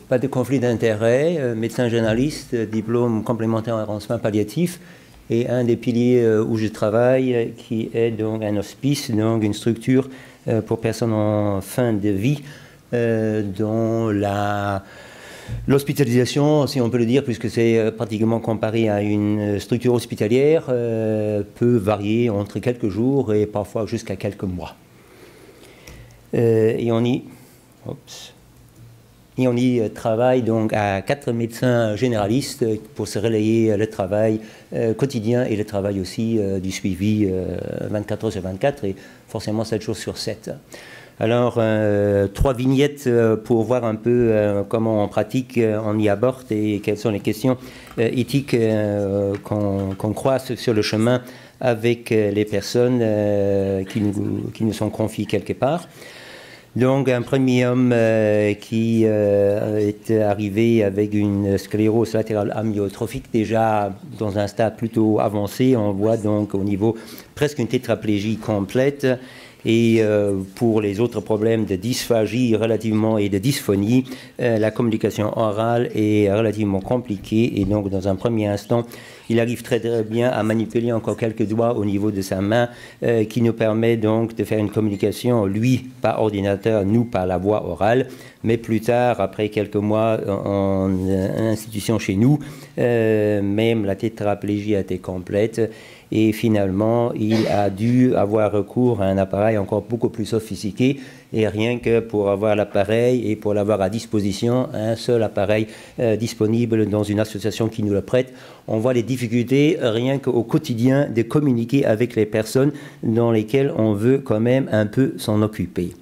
Pas de conflit d'intérêt, médecin généraliste, diplôme complémentaire en soins palliatifs, et un des piliers où je travaille, qui est donc un hospice, donc une structure pour personnes en fin de vie, dont l'hospitalisation, si on peut le dire, puisque c'est pratiquement comparé à une structure hospitalière, peut varier entre quelques jours et parfois jusqu'à quelques mois. Et on y travaille donc à 4 médecins généralistes pour se relayer le travail quotidien et le travail aussi du suivi 24 heures sur 24 et forcément 7 jours sur 7. Alors, 3 vignettes pour voir un peu comment on pratique, on y aborde et quelles sont les questions éthiques qu'on croise sur le chemin avec les personnes qui nous sont confiées quelque part. Donc un premier homme qui est arrivé avec une sclérose latérale amyotrophique déjà dans un stade plutôt avancé. On voit donc au niveau presque une tétraplégie complète. Et pour les autres problèmes de dysphagie relativement et de dysphonie, la communication orale est relativement compliquée. Et donc dans un premier instant, il arrive très bien à manipuler encore quelques doigts au niveau de sa main qui nous permet donc de faire une communication, lui par ordinateur, nous par la voie orale. Mais plus tard, après quelques mois en institution chez nous, même la tétraplégie a été complète. Et finalement, il a dû avoir recours à un appareil encore beaucoup plus sophistiqué. Et rien que pour avoir l'appareil et pour l'avoir à disposition, un seul appareil disponible dans une association qui nous le prête, on voit les difficultés rien qu'au quotidien de communiquer avec les personnes dans lesquelles on veut quand même un peu s'en occuper.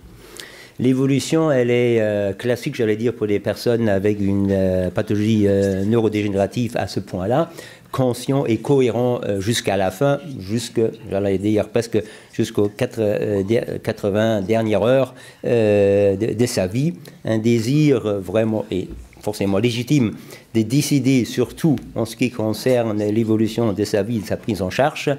L'évolution, elle est classique, j'allais dire, pour les personnes avec une pathologie neurodégénérative à ce point-là, conscient et cohérent jusqu'à la fin, j'allais dire presque jusqu'aux 80 dernières heures de sa vie, un désir vraiment et forcément légitime de décider surtout en ce qui concerne l'évolution de sa vie, de sa prise en charge.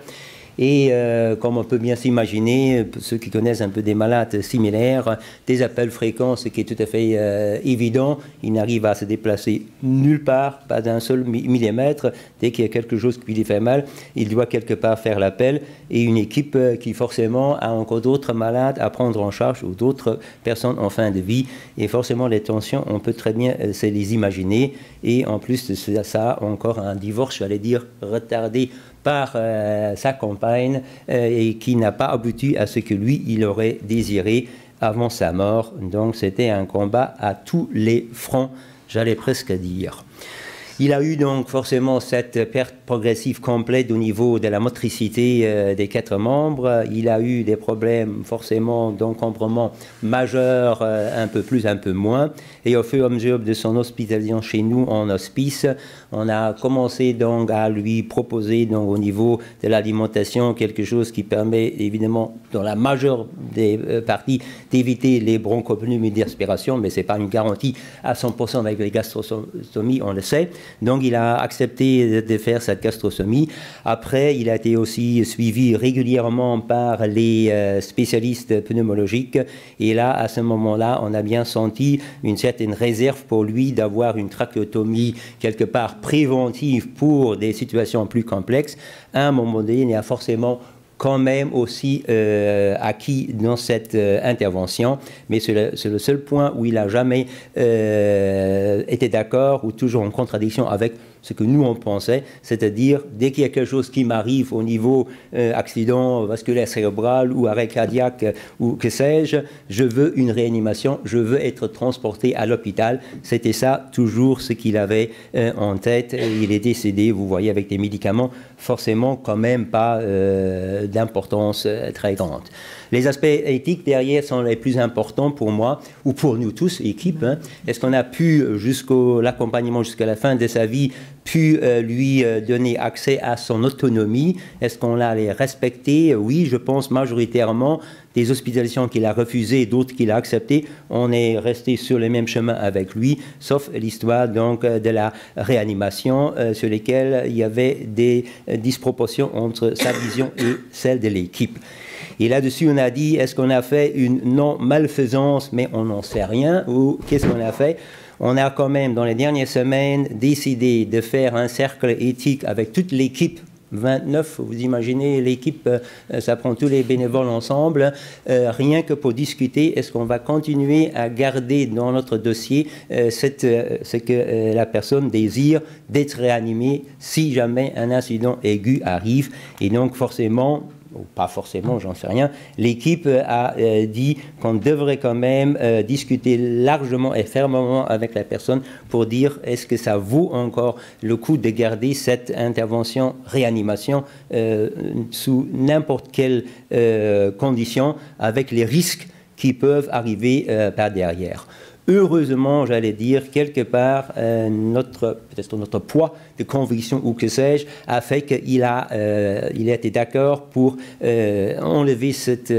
Et comme on peut bien s'imaginer, ceux qui connaissent un peu des malades similaires, des appels fréquents, ce qui est tout à fait évident, il n'arrive à se déplacer nulle part, pas d'un seul millimètre. Dès qu'il y a quelque chose qui lui fait mal, il doit quelque part faire l'appel. Et une équipe qui forcément a encore d'autres malades à prendre en charge ou d'autres personnes en fin de vie. Et forcément, les tensions, on peut très bien se les imaginer. Et en plus de ça, encore un divorce, j'allais dire, retardé par sa compagne et qui n'a pas abouti à ce que lui, il aurait désiré avant sa mort. Donc c'était un combat à tous les fronts, j'allais presque dire. Il a eu donc forcément cette perte progressive complète au niveau de la motricité des 4 membres. Il a eu des problèmes forcément d'encombrement majeurs, un peu plus, un peu moins. Et au fur et à mesure de son hospitalisation chez nous en hospice, on a commencé donc à lui proposer donc au niveau de l'alimentation quelque chose qui permet évidemment dans la majeure des parties d'éviter les bronchopneumies d'aspiration, mais ce n'est pas une garantie à 100% avec les gastrostomies, on le sait. Donc il a accepté de faire cette gastrostomie. Après, il a été aussi suivi régulièrement par les spécialistes pneumologiques. Et là, à ce moment-là, on a bien senti une certaine réserve pour lui d'avoir une trachéotomie quelque part préventive pour des situations plus complexes. À un moment donné, il y a forcément quand même aussi acquis dans cette intervention, mais c'est le seul point où il n'a jamais été d'accord ou toujours en contradiction avec ce que nous on pensait, c'est-à-dire dès qu'il y a quelque chose qui m'arrive au niveau accident vasculaire cérébral ou arrêt cardiaque ou que sais-je, je veux une réanimation, je veux être transporté à l'hôpital. C'était ça toujours ce qu'il avait en tête. Il est décédé, vous voyez, avec des médicaments forcément quand même pas d'importance très grande. Les aspects éthiques derrière sont les plus importants pour moi, ou pour nous tous, équipe. Hein. Est-ce qu'on a pu, jusqu'à l'accompagnement, jusqu'à la fin de sa vie, pu lui donner accès à son autonomie? Est-ce qu'on l'a respecté? Oui, je pense majoritairement. Des hospitalisations qu'il a refusées, d'autres qu'il a acceptées, on est resté sur le même chemin avec lui, sauf l'histoire donc de la réanimation sur lesquelles il y avait des disproportions entre sa vision et celle de l'équipe. Et là-dessus, on a dit, est-ce qu'on a fait une non-malfaisance, mais on n'en sait rien, ou qu'est-ce qu'on a fait? On a quand même, dans les dernières semaines, décidé de faire un cercle éthique avec toute l'équipe 29, vous imaginez, l'équipe, ça prend tous les bénévoles ensemble, rien que pour discuter, est-ce qu'on va continuer à garder dans notre dossier ce que la personne désire d'être réanimée si jamais un incident aigu arrive. Et donc forcément, ou pas forcément, j'en sais rien, l'équipe a dit qu'on devrait quand même discuter largement et fermement avec la personne pour dire est-ce que ça vaut encore le coup de garder cette intervention réanimation sous n'importe quelle condition avec les risques qui peuvent arriver par derrière. Heureusement, j'allais dire, quelque part, peut-être notre poids de conviction ou que sais-je, a fait qu'il a été d'accord pour enlever cette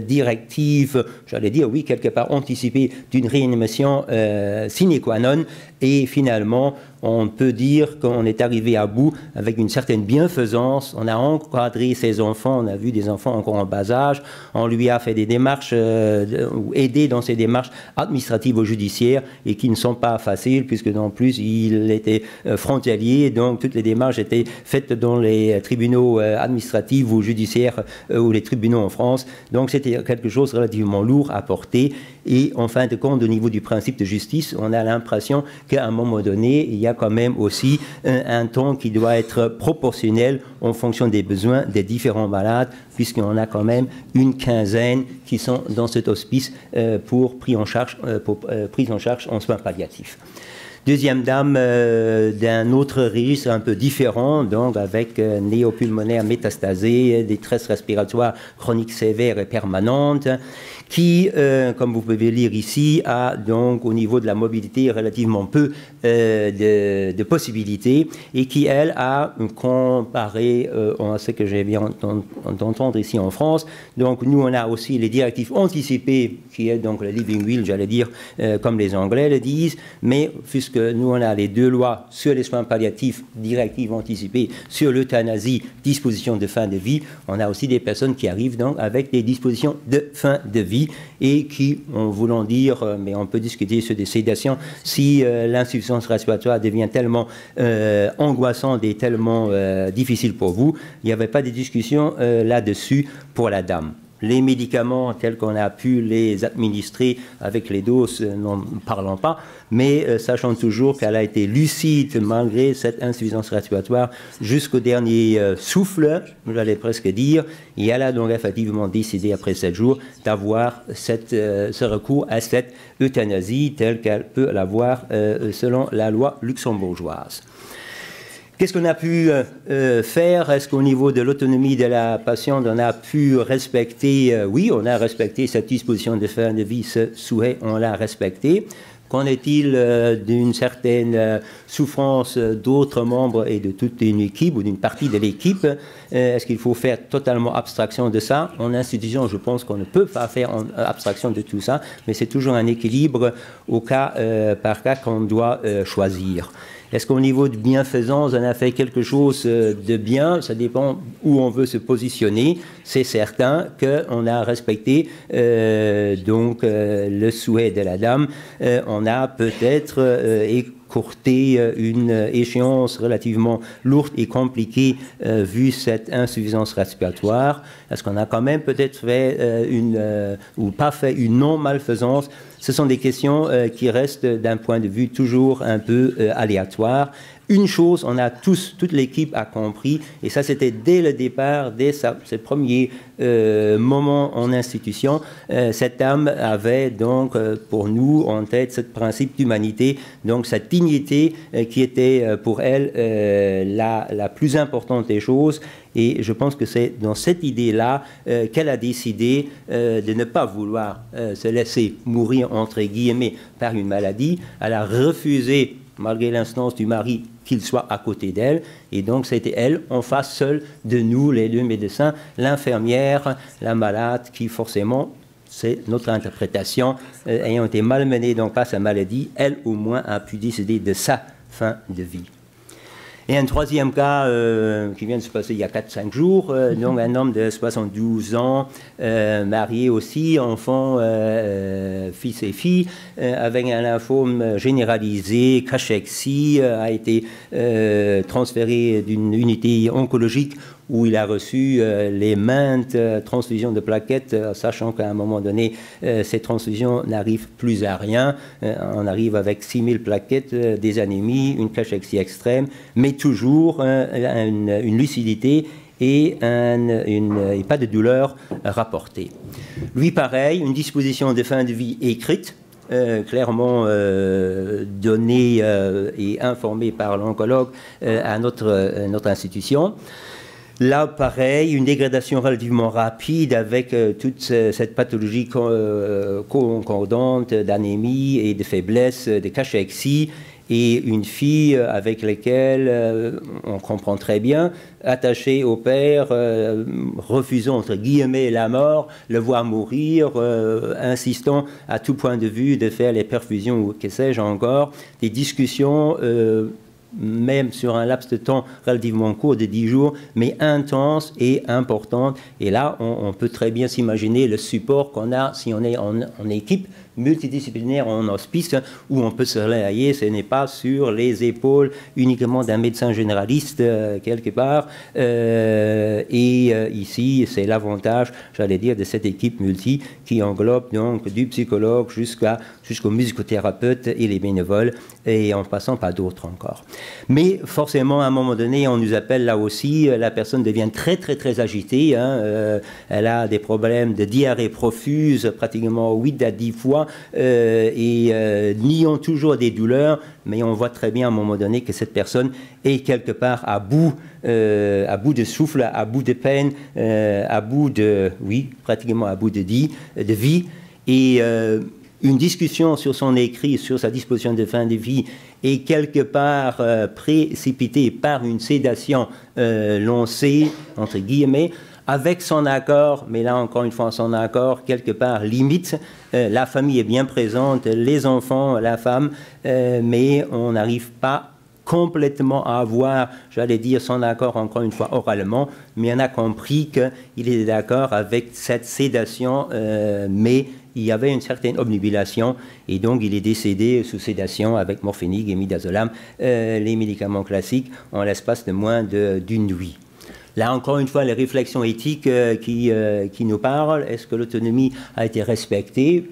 directive, j'allais dire, oui, quelque part anticipée d'une réanimation sine qua non. Et finalement, on peut dire qu'on est arrivé à bout avec une certaine bienfaisance. On a encadré ses enfants, on a vu des enfants encore en bas âge, on lui a fait des démarches, ou aidé dans ses démarches administratives ou judiciaires et qui ne sont pas faciles puisque en plus il était frontalier, donc toutes les démarches étaient faites dans les tribunaux administratifs ou judiciaires ou les tribunaux en France. Donc c'était quelque chose de relativement lourd à porter. Et en fin de compte, au niveau du principe de justice, on a l'impression qu'à un moment donné, il y a quand même aussi un temps qui doit être proportionnel en fonction des besoins des différents malades, puisqu'on a quand même une quinzaine qui sont dans cet hospice pour prise en charge en soins palliatifs. Deuxième dame d'un autre registre un peu différent, donc avec néopulmonaire métastasé, détresse respiratoire chronique sévère et permanente, qui, comme vous pouvez lire ici, a donc au niveau de la mobilité relativement peu de possibilités et qui, elle, a comparé à ce que j'ai bien d'entendre ici en France. Donc nous, on a aussi les directives anticipées, qui est donc le Living Will, j'allais dire, comme les Anglais le disent, mais puisque nous, on a les deux lois sur les soins palliatifs, directives anticipées, sur l'euthanasie, dispositions de fin de vie, on a aussi des personnes qui arrivent donc avec des dispositions de fin de vie et qui, en voulant dire, mais on peut discuter sur des sédations, si l'insuffisance respiratoire devient tellement angoissante et tellement difficile pour vous, il n'y avait pas de discussion là-dessus pour la dame. Les médicaments tels qu'on a pu les administrer avec les doses, n'en parlons pas, mais sachant toujours qu'elle a été lucide malgré cette insuffisance respiratoire jusqu'au dernier souffle, j'allais presque dire, et elle a donc effectivement décidé après 7 jours d'avoir ce recours à cette euthanasie telle qu'elle peut l'avoir selon la loi luxembourgeoise. Qu'est-ce qu'on a pu faire? Est-ce qu'au niveau de l'autonomie de la patiente, on a pu respecter? Oui, on a respecté cette disposition de fin de vie, ce souhait, on l'a respecté. Qu'en est-il d'une certaine souffrance d'autres membres et de toute une équipe ou d'une partie de l'équipe? Est-ce qu'il faut faire totalement abstraction de ça? En institution, je pense qu'on ne peut pas faire abstraction de tout ça, mais c'est toujours un équilibre au cas par cas qu'on doit choisir. Est-ce qu'au niveau de bienfaisance, on a fait quelque chose de bien? Ça dépend où on veut se positionner. C'est certain qu'on a respecté le souhait de la dame. On a peut-être écourté une échéance relativement lourde et compliquée vu cette insuffisance respiratoire. Est-ce qu'on a quand même peut-être fait ou pas fait une non-malfaisance? Ce sont des questions qui restent d'un point de vue toujours un peu aléatoire. Une chose, toute l'équipe a compris, et ça c'était dès le départ, dès ses premiers moments en institution, cette dame avait donc pour nous en tête ce principe d'humanité, donc cette dignité qui était pour elle la plus importante des choses. Et je pense que c'est dans cette idée-là qu'elle a décidé de ne pas vouloir se laisser mourir, entre guillemets, par une maladie. Elle a refusé, malgré l'instance du mari, qu'il soit à côté d'elle. Et donc, c'était elle, en face seule de nous, les deux médecins, l'infirmière, la malade, qui forcément, c'est notre interprétation, ayant été malmenée donc par sa maladie, elle au moins a pu décider de sa fin de vie. Et un troisième cas qui vient de se passer il y a 4-5 jours, donc un homme de 72 ans, marié aussi, enfant, fils et fille, avec un lymphome généralisé, cachexie, a été transféré d'une unité oncologique où il a reçu les maintes transfusions de plaquettes, sachant qu'à un moment donné, ces transfusions n'arrivent plus à rien. On arrive avec 6000 plaquettes, des anémies, une cachexie extrême, mais toujours une lucidité et pas de douleur rapportée. Lui, pareil, une disposition de fin de vie écrite, clairement donnée et informée par l'oncologue à notre institution. Là, pareil, une dégradation relativement rapide avec toute cette pathologie concordante d'anémie et de faiblesse, de cachexie, et une fille avec laquelle on comprend très bien, attachée au père, refusant entre guillemets la mort, le voir mourir, insistant à tout point de vue de faire les perfusions ou que sais-je encore, des discussions même sur un laps de temps relativement court de 10 jours, mais intense et importante. Et là, on peut très bien s'imaginer le support qu'on a si on est en équipe multidisciplinaire, en hospice, où on peut se relayer. Ce n'est pas sur les épaules uniquement d'un médecin généraliste quelque part. Ici, c'est l'avantage, j'allais dire, de cette équipe multi qui englobe donc du psychologue jusqu'au musicothérapeute et les bénévoles, et en passant par d'autres encore. Mais forcément, à un moment donné, on nous appelle là aussi, la personne devient très très très agitée, hein, elle a des problèmes de diarrhée profuse, pratiquement 8 à 10 fois, niant toujours des douleurs, mais on voit très bien à un moment donné que cette personne est quelque part à bout de souffle, à bout de peine, pratiquement à bout de vie, et une discussion sur son écrit, sur sa disposition de fin de vie, est quelque part précipitée par une sédation lancée, entre guillemets, avec son accord, mais là encore une fois son accord, quelque part limite, la famille est bien présente, les enfants, la femme, mais on n'arrive pas complètement à avoir, j'allais dire, son accord encore une fois oralement, mais on a compris qu'il était d'accord avec cette sédation, mais il y avait une certaine obnubilation, et donc il est décédé sous sédation avec morphénique et midazolam, les médicaments classiques, en l'espace de moins d'une nuit. Là, encore une fois, les réflexions éthiques qui nous parlent. Est-ce que l'autonomie a été respectée?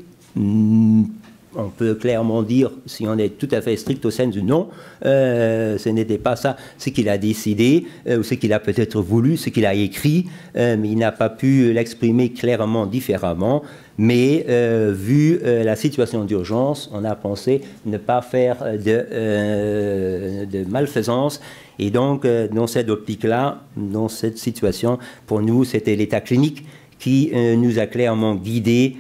On peut clairement dire, si on est tout à fait strict au sens du non, ce n'était pas ça ce qu'il a décidé, ou ce qu'il a peut-être voulu, ce qu'il a écrit, mais il n'a pas pu l'exprimer clairement différemment. Mais vu la situation d'urgence, on a pensé ne pas faire de malfaisance. Et donc, dans cette optique-là, dans cette situation, pour nous, c'était l'état clinique qui nous a clairement guidés,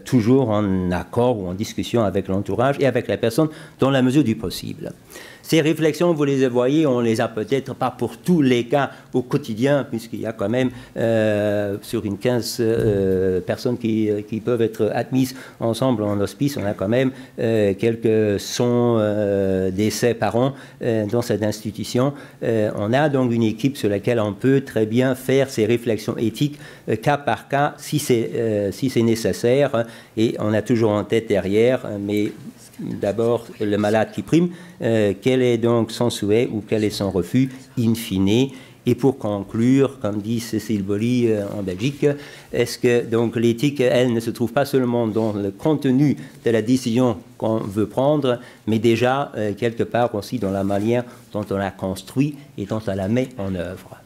toujours en accord ou en discussion avec l'entourage et avec la personne dans la mesure du possible. Ces réflexions, vous les voyez, on les a peut-être pas pour tous les cas au quotidien, puisqu'il y a quand même sur une 15 personnes qui peuvent être admises ensemble en hospice, on a quand même quelques 100 décès par an dans cette institution. On a donc une équipe sur laquelle on peut très bien faire ces réflexions éthiques cas par cas si c'est nécessaire, et on a toujours en tête derrière, mais d'abord le malade qui prime, quel est donc son souhait ou quel est son refus in fine. Et pour conclure, comme dit Cécile Boly en Belgique, est-ce que donc l'éthique, elle, ne se trouve pas seulement dans le contenu de la décision qu'on veut prendre, mais déjà quelque part aussi dans la manière dont on la construit et dont on la met en œuvre.